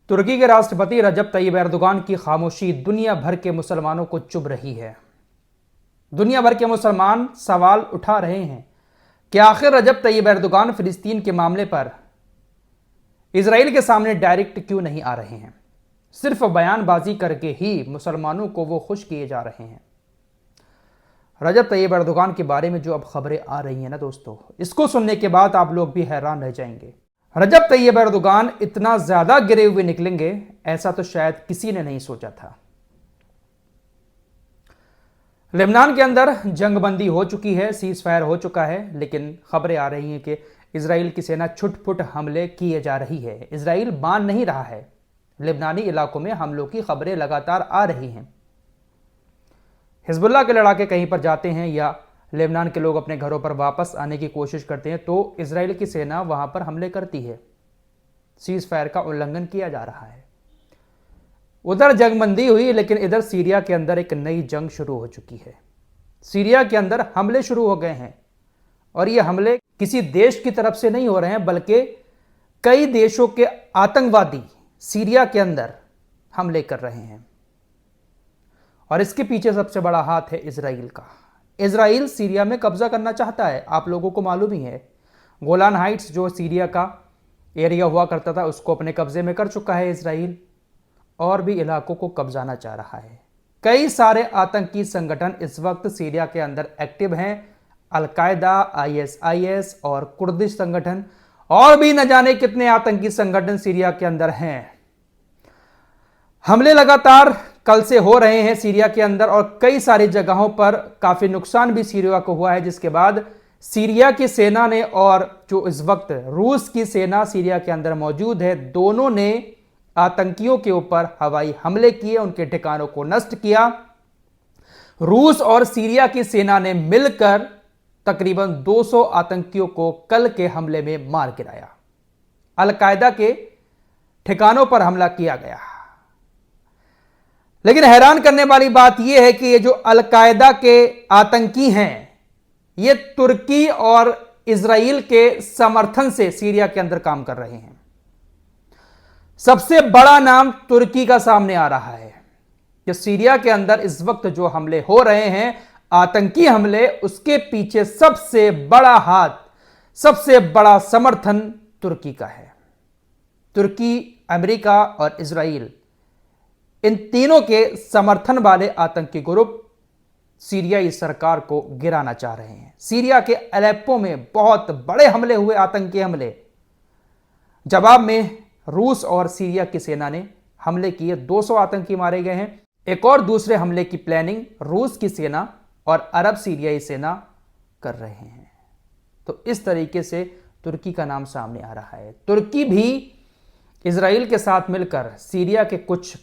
तुर्की के राष्ट्रपति रजब Tayyip Erdogan की खामोशी दुनिया भर के मुसलमानों को चुभ रही है। दुनिया भर के मुसलमान सवाल उठा रहे हैं कि आखिर रजब तैयब एर्दोगान फिलिस्तीन के मामले पर इजराइल के सामने डायरेक्ट क्यों नहीं आ रहे हैं। सिर्फ बयानबाजी करके ही मुसलमानों को वो खुश किए जा रहे हैं। रजब तैयब एर्दोगान के बारे में जो अब खबरें आ रही हैं ना दोस्तों, इसको सुनने के बाद आप लोग भी हैरान रह जाएंगे। रजब तैयब एर्दोगान इतना ज्यादा गिरे हुए निकलेंगे ऐसा तो शायद किसी ने नहीं सोचा था। लेबनान के अंदर जंगबंदी हो चुकी है, सीज फायर हो चुका है, लेकिन खबरें आ रही हैं कि इजराइल की सेना छुटपुट हमले किए जा रही है। इजराइल मान नहीं रहा है। लेबनानी इलाकों में हमलों की खबरें लगातार आ रही हैं। हिजबुल्लाह के लड़ाके कहीं पर जाते हैं या लेबनान के लोग अपने घरों पर वापस आने की कोशिश करते हैं तो इजराइल की सेना वहां पर हमले करती है। सीज फायर का उल्लंघन किया जा रहा है। उधर जंगबंदी हुई, लेकिन इधर सीरिया के अंदर एक नई जंग शुरू हो चुकी है। सीरिया के अंदर हमले शुरू हो गए हैं और ये हमले किसी देश की तरफ से नहीं हो रहे हैं, बल्कि कई देशों के आतंकवादी सीरिया के अंदर हमले कर रहे हैं। और इसके पीछे सबसे बड़ा हाथ है इजराइल का। इजराइल सीरिया में कब्जा करना चाहता है। आप लोगों को मालूम ही है, गोलान हाइट्स जो सीरिया का एरिया हुआ करता था उसको अपने कब्जे में कर चुका है इजराइल, और भी इलाकों को कब्जाना चाह रहा है। कई सारे आतंकी संगठन इस वक्त सीरिया के अंदर एक्टिव हैं। अल-कायदा, ISIS और कुर्दिश संगठन और भी न जाने कितने आतंकी संगठन सीरिया के अंदर हैं। हमले लगातार कल से हो रहे हैं सीरिया के अंदर और कई सारी जगहों पर काफी नुकसान भी सीरिया को हुआ है, जिसके बाद सीरिया की सेना ने और जो इस वक्त रूस की सेना सीरिया के अंदर मौजूद है, दोनों ने आतंकियों के ऊपर हवाई हमले किए, उनके ठिकानों को नष्ट किया। रूस और सीरिया की सेना ने मिलकर तकरीबन 200 आतंकियों को कल के हमले में मार गिराया। अल-कायदा के ठिकानों पर हमला किया गया। लेकिन हैरान करने वाली बात यह है कि ये जो अल-कायदा के आतंकी हैं, ये तुर्की और इजराइल के समर्थन से सीरिया के अंदर काम कर रहे हैं। सबसे बड़ा नाम तुर्की का सामने आ रहा है कि सीरिया के अंदर इस वक्त जो हमले हो रहे हैं, आतंकी हमले, उसके पीछे सबसे बड़ा हाथ, सबसे बड़ा समर्थन तुर्की का है। तुर्की, अमेरिका और इजराइल, इन तीनों के समर्थन वाले आतंकी ग्रुप सीरियाई सरकार को गिराना चाह रहे हैं। सीरिया के अलेप्पो में बहुत बड़े हमले हुए, आतंकी हमले। जवाब में रूस और सीरिया की सेना ने हमले किए, 200 आतंकी मारे गए हैं। एक और दूसरे हमले की प्लानिंग रूस की सेना और अरब सीरियाई सेना कर रहे हैं। तो इस तरीके से तुर्की का नाम सामने आ रहा है। तुर्की भी इजराइल के साथ मिलकर सीरिया के कुछ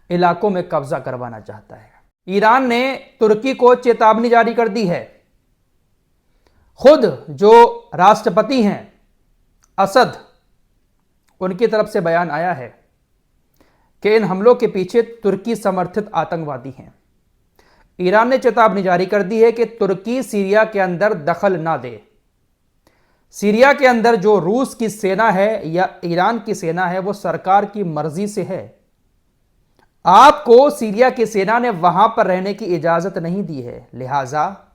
इलाकों में कब्जा करवाना चाहता है। ईरान ने तुर्की को चेतावनी जारी कर दी है। खुद जो राष्ट्रपति हैं असद, उनकी तरफ से बयान आया है कि इन हमलों के पीछे तुर्की समर्थित आतंकवादी हैं। ईरान ने चेतावनी जारी कर दी है कि तुर्की सीरिया के अंदर दखल ना दे। सीरिया के अंदर जो रूस की सेना है या ईरान की सेना है, वो सरकार की मर्जी से है। आपको सीरिया की सेना ने वहां पर रहने की इजाजत नहीं दी है, लिहाजा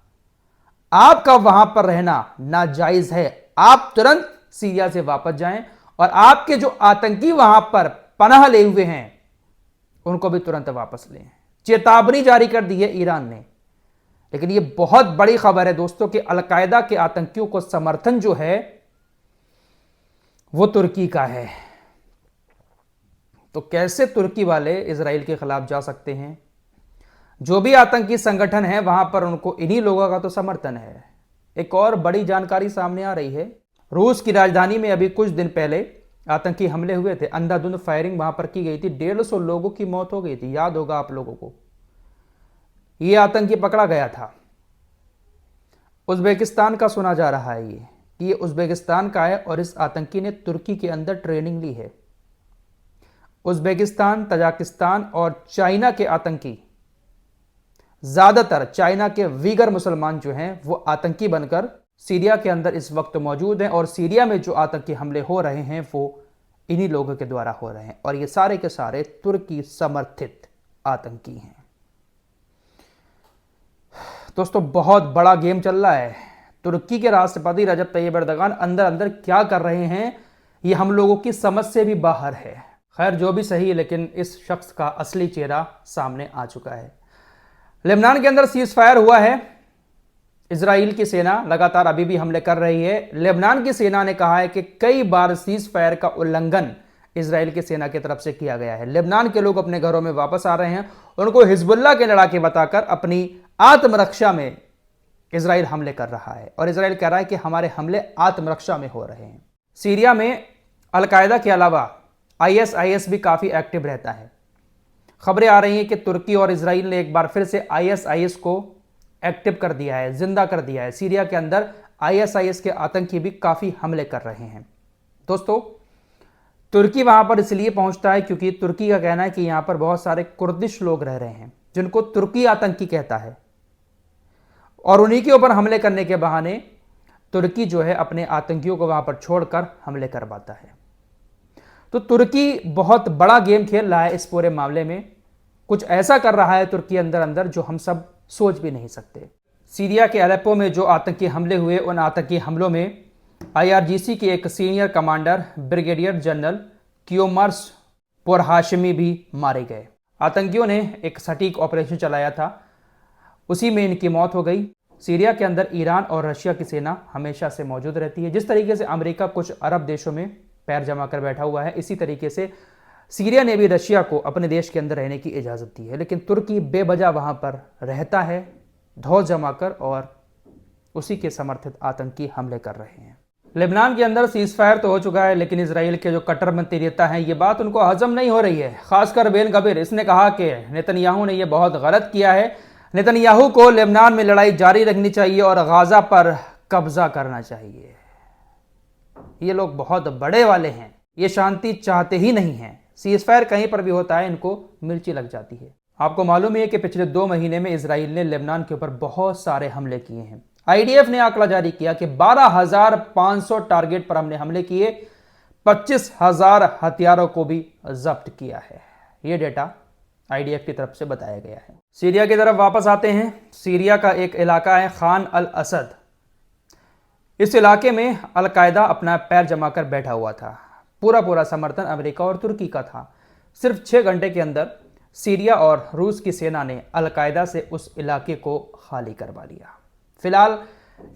आपका वहां पर रहना नाजायज है। आप तुरंत सीरिया से वापस जाएं और आपके जो आतंकी वहां पर पनाह ले हुए हैं उनको भी तुरंत वापस लें। चेतावनी जारी कर दी है ईरान ने। लेकिन यह बहुत बड़ी खबर है दोस्तों कि अल-कायदा के आतंकियों को समर्थन जो है वो तुर्की का है। तो कैसे तुर्की वाले इजराइल के खिलाफ जा सकते हैं? जो भी आतंकी संगठन है वहां पर उनको इन्हीं लोगों का तो समर्थन है। एक और बड़ी जानकारी सामने आ रही है। रूस की राजधानी में अभी कुछ दिन पहले आतंकी हमले हुए थे। अंधाधुंध फायरिंग वहां पर की गई थी। 150 लोगों की मौत हो गई थी। याद होगा आप लोगों को। यह आतंकी पकड़ा गया था। उज्बेकिस्तान का सुना जा रहा है ये उज्बेकिस्तान का है और इस आतंकी ने तुर्की के अंदर ट्रेनिंग ली है। उज्बेकिस्तान, तजाकिस्तान और चाइना के आतंकी, ज्यादातर चाइना के वीगर मुसलमान जो हैं वो आतंकी बनकर सीरिया के अंदर इस वक्त मौजूद हैं और सीरिया में जो आतंकी हमले हो रहे हैं वो इन्हीं लोगों के द्वारा हो रहे हैं और ये सारे के सारे तुर्की समर्थित आतंकी हैं। दोस्तों बहुत बड़ा गेम चल रहा है। तुर्की के राष्ट्रपति रजब तैयब एर्दोगान अंदर अंदर क्या कर रहे हैं ये हम लोगों की समझ से भी बाहर है। खैर जो भी सही, लेकिन इस शख्स का असली चेहरा सामने आ चुका है। लेबनान के अंदर सीज फायर हुआ है। इजराइल की सेना लगातार अभी भी हमले कर रही है। लेबनान की सेना ने कहा है कि कई बार सीज फायर का उल्लंघन इजराइल की सेना की तरफ से किया गया है। लेबनान के लोग अपने घरों में वापस आ रहे हैं। उनको हिजबुल्लाह के लड़ाके बताकर अपनी आत्मरक्षा में इजराइल हमले कर रहा है और इजराइल कह रहा है कि हमारे हमले आत्मरक्षा में हो रहे हैं। सीरिया में अलकायदा के अलावा आईएसआईएस भी काफी एक्टिव रहता है। खबरें आ रही हैं कि तुर्की और इजराइल ने एक बार फिर से आईएसआईएस को एक्टिव कर दिया है, जिंदा कर दिया है। सीरिया के अंदर आईएसआईएस के आतंकी भी काफी हमले कर रहे हैं। दोस्तों तुर्की वहां पर इसलिए पहुंचता है क्योंकि तुर्की का कहना है कि यहां पर बहुत सारे कुर्दिश लोग रह रहे हैं जिनको तुर्की आतंकी कहता है और उन्हीं के ऊपर हमले करने के बहाने तुर्की जो है अपने आतंकियों को वहां पर छोड़कर हमले करवाता है। तो तुर्की बहुत बड़ा गेम खेल रहा है इस पूरे मामले में। कुछ ऐसा कर रहा है तुर्की अंदर अंदर जो हम सब सोच भी नहीं सकते। सीरिया के अलेप्पो में जो आतंकी हमले हुए, उन आतंकी हमलों में आईआरजीसी के एक सीनियर कमांडर ब्रिगेडियर जनरल कियोमर्स पोरहाशिमी भी मारे गए। आतंकियों ने एक सटीक ऑपरेशन चलाया था, उसी में इनकी मौत हो गई। सीरिया के अंदर ईरान और रशिया की सेना हमेशा से मौजूद रहती है। जिस तरीके से अमेरिका कुछ अरब देशों में पैर जमा कर बैठा हुआ है, इसी तरीके से सीरिया ने भी रशिया को अपने देश के अंदर रहने की इजाज़त दी है। लेकिन तुर्की बेवजह वहाँ पर रहता है धौस जमाकर और उसी के समर्थित आतंकी हमले कर रहे हैं। लेबनान के अंदर सीज फायर तो हो चुका है, लेकिन इसराइल के जो कट्टरपंथी नेता हैं ये बात उनको हजम नहीं हो रही है। खासकर बेन गबीर, इसने कहा कि नेतन्याहू ने यह बहुत गलत किया है। नेतन्याहू को लेबनान में लड़ाई जारी रखनी चाहिए और गाजा पर कब्जा करना चाहिए। ये लोग बहुत बड़े वाले हैं, ये शांति चाहते ही नहीं हैं। सीज फायर कहीं पर भी होता है इनको मिर्ची लग जाती है। आपको मालूम है कि पिछले 2 महीने में इसराइल ने लेबनान के ऊपर बहुत सारे हमले किए हैं। आईडीएफ ने आंकड़ा जारी किया कि 12,500 टारगेट पर हमने हमले किए, 25,000 हथियारों को भी जब्त किया है। यह डेटा आईडीएफ की तरफ से बताया गया है। सीरिया की तरफ वापस आते हैं। सीरिया का एक इलाका है खान अल असद। इस इलाके में अलकायदा अपना पैर जमाकर बैठा हुआ था। पूरा समर्थन अमेरिका और तुर्की का था। सिर्फ 6 घंटे के अंदर सीरिया और रूस की सेना ने अलकायदा से उस इलाके को खाली करवा लिया। फिलहाल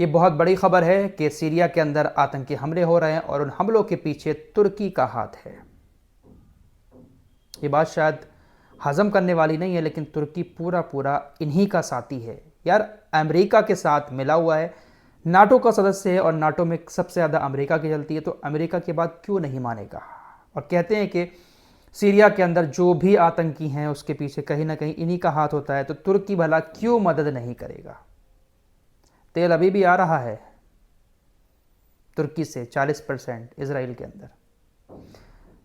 ये बहुत बड़ी खबर है कि सीरिया के अंदर आतंकी हमले हो रहे हैं और उन हमलों के पीछे तुर्की का हाथ है। ये बात शायद हजम करने वाली नहीं है, लेकिन तुर्की पूरा इन्हीं का साथी है यार। अमेरिका के साथ मिला हुआ है, नाटो का सदस्य है और नाटो में सबसे ज़्यादा अमेरिका की चलती है, तो अमेरिका की बात क्यों नहीं मानेगा। और कहते हैं कि सीरिया के अंदर जो भी आतंकी हैं उसके पीछे कहीं ना कहीं इन्हीं का हाथ होता है, तो तुर्की भला क्यों मदद नहीं करेगा। तेल अभी भी आ रहा है तुर्की से 40% इजराइल के अंदर।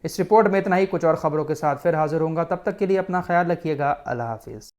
इस रिपोर्ट में इतना ही। कुछ और खबरों के साथ फिर हाजिर होऊंगा, तब तक के लिए अपना ख्याल रखिएगा। अल्लाह हाफिज़।